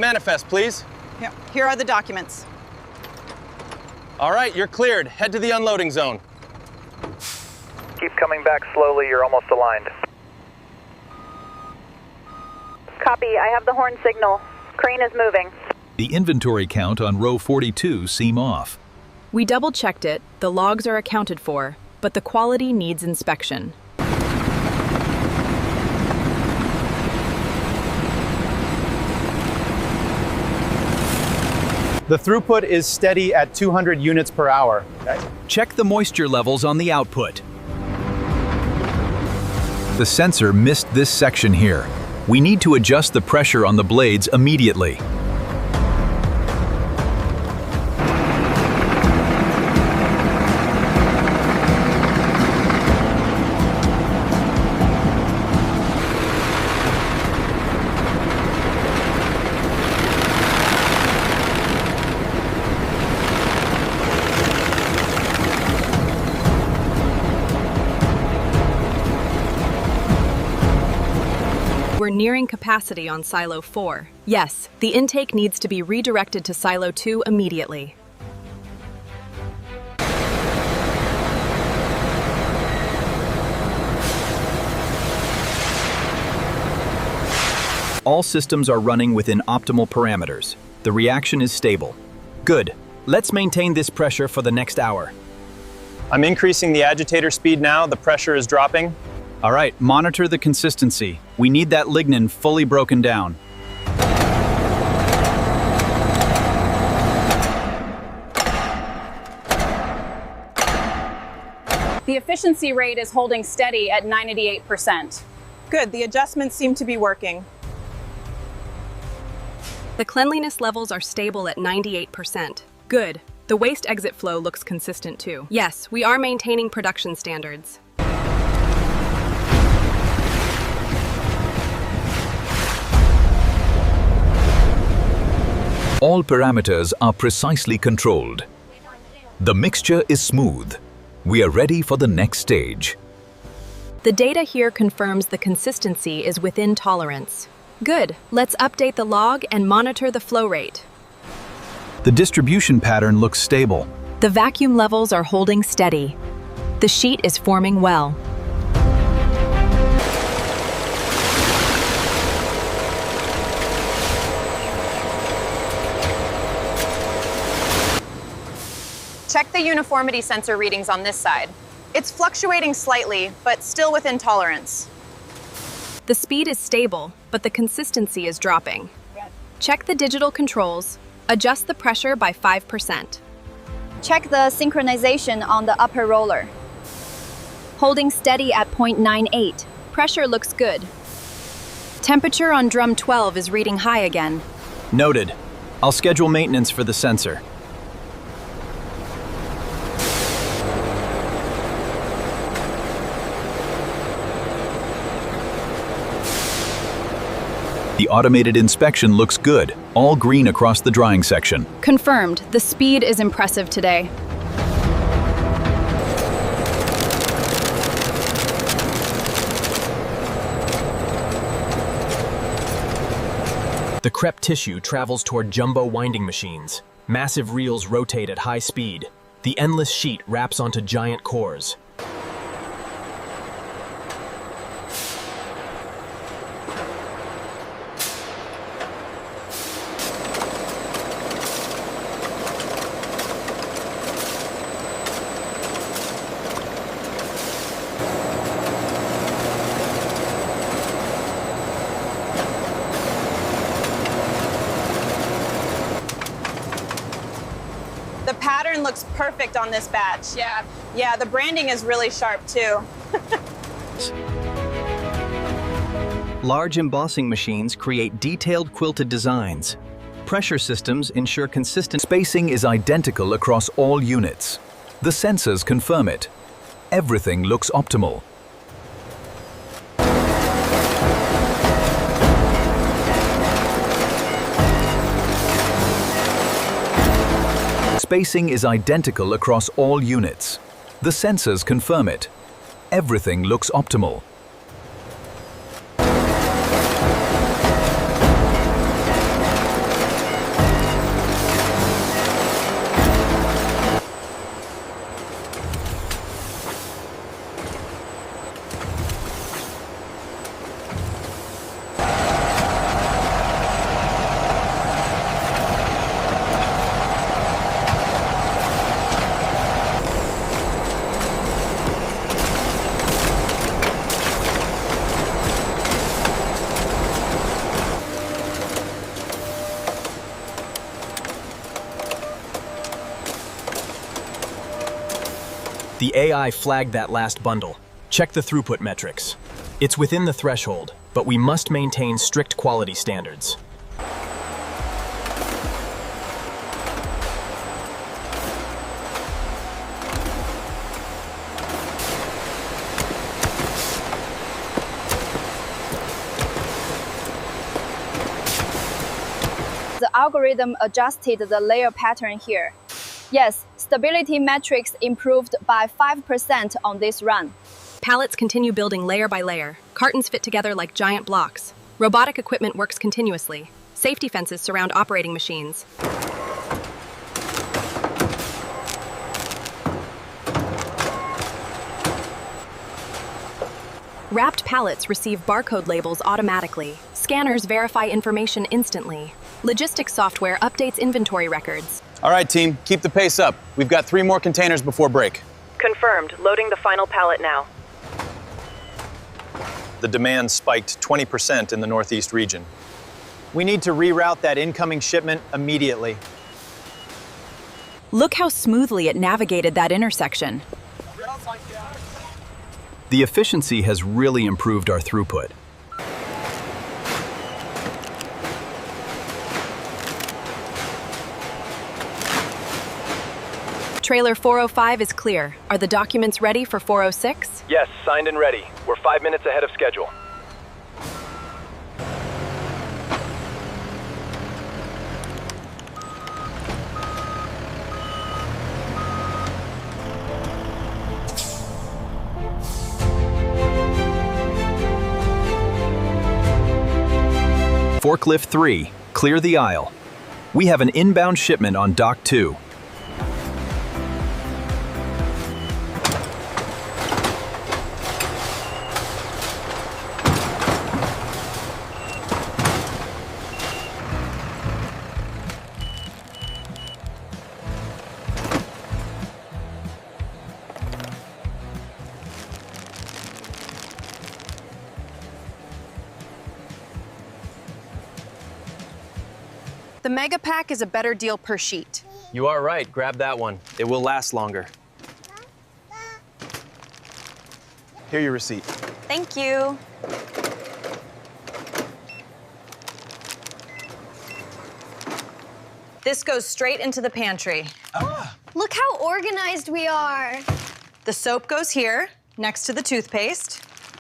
Manifest, please. Yeah. Here are the documents. All right, you're cleared. Head to the unloading zone. Keep coming back slowly, you're almost aligned. Copy, I have the horn signal. Crane is moving. The inventory count on row 42 seem off. We double-checked it, the logs are accounted for, but the quality needs inspection. The throughput is steady at 200 units per hour. Okay. Check the moisture levels on the output. The sensor missed this section here. We need to adjust the pressure on the blades immediately. We're nearing capacity on Silo 4. Yes, the intake needs to be redirected to Silo 2 immediately. All systems are running within optimal parameters. The reaction is stable. Good. Let's maintain this pressure for the next hour. I'm increasing the agitator speed now. The pressure is dropping. All right, monitor the consistency. We need that lignin fully broken down. The efficiency rate is holding steady at 98%. Good, the adjustments seem to be working. The cleanliness levels are stable at 98%. Good. The waste exit flow looks consistent too. Yes, we are maintaining production standards. All parameters are precisely controlled. The mixture is smooth. We are ready for the next stage. The data here confirms the consistency is within tolerance. Good. Let's update the log and monitor the flow rate. The distribution pattern looks stable. The vacuum levels are holding steady. The sheet is forming well. Check the uniformity sensor readings on this side. It's fluctuating slightly, but still within tolerance. The speed is stable, but the consistency is dropping. Check the digital controls. Adjust the pressure by 5%. Check the synchronization on the upper roller. Holding steady at 0.98. Pressure looks good. Temperature on drum 12 is reading high again. Noted. I'll schedule maintenance for the sensor. The automated inspection looks good, all green across the drying section. Confirmed. The speed is impressive today. The crepe tissue travels toward jumbo winding machines. Massive reels rotate at high speed. The endless sheet wraps onto giant cores. The pattern looks perfect on this batch. Yeah, the branding is really sharp too. Large embossing machines create detailed quilted designs. Pressure systems ensure consistent Spacing is identical across all units. The sensors confirm it. Everything looks optimal. Spacing is identical across all units. The sensors confirm it. Everything looks optimal. The AI flagged that last bundle. Check the throughput metrics. It's within the threshold, but we must maintain strict quality standards. The algorithm adjusted the layer pattern here. Yes, stability metrics improved by 5% on this run. Pallets continue building layer by layer. Cartons fit together like giant blocks. Robotic equipment works continuously. Safety fences surround operating machines. Wrapped pallets receive barcode labels automatically. Scanners verify information instantly. Logistics software updates inventory records. All right, team, keep the pace up. We've got 3 more containers before break. Confirmed. Loading the final pallet now. The demand spiked 20% in the Northeast region. We need to reroute that incoming shipment immediately. Look how smoothly it navigated that intersection. The efficiency has really improved our throughput. Trailer 405 is clear. Are the documents ready for 406? Yes, signed and ready. We're 5 minutes ahead of schedule. Forklift 3, clear the aisle. We have an inbound shipment on Dock 2. The Mega Pack is a better deal per sheet. You are right. Grab that one. It will last longer. Here your receipt. Thank you. This goes straight into the pantry. Look how organized we are. The soap goes here, next to the toothpaste.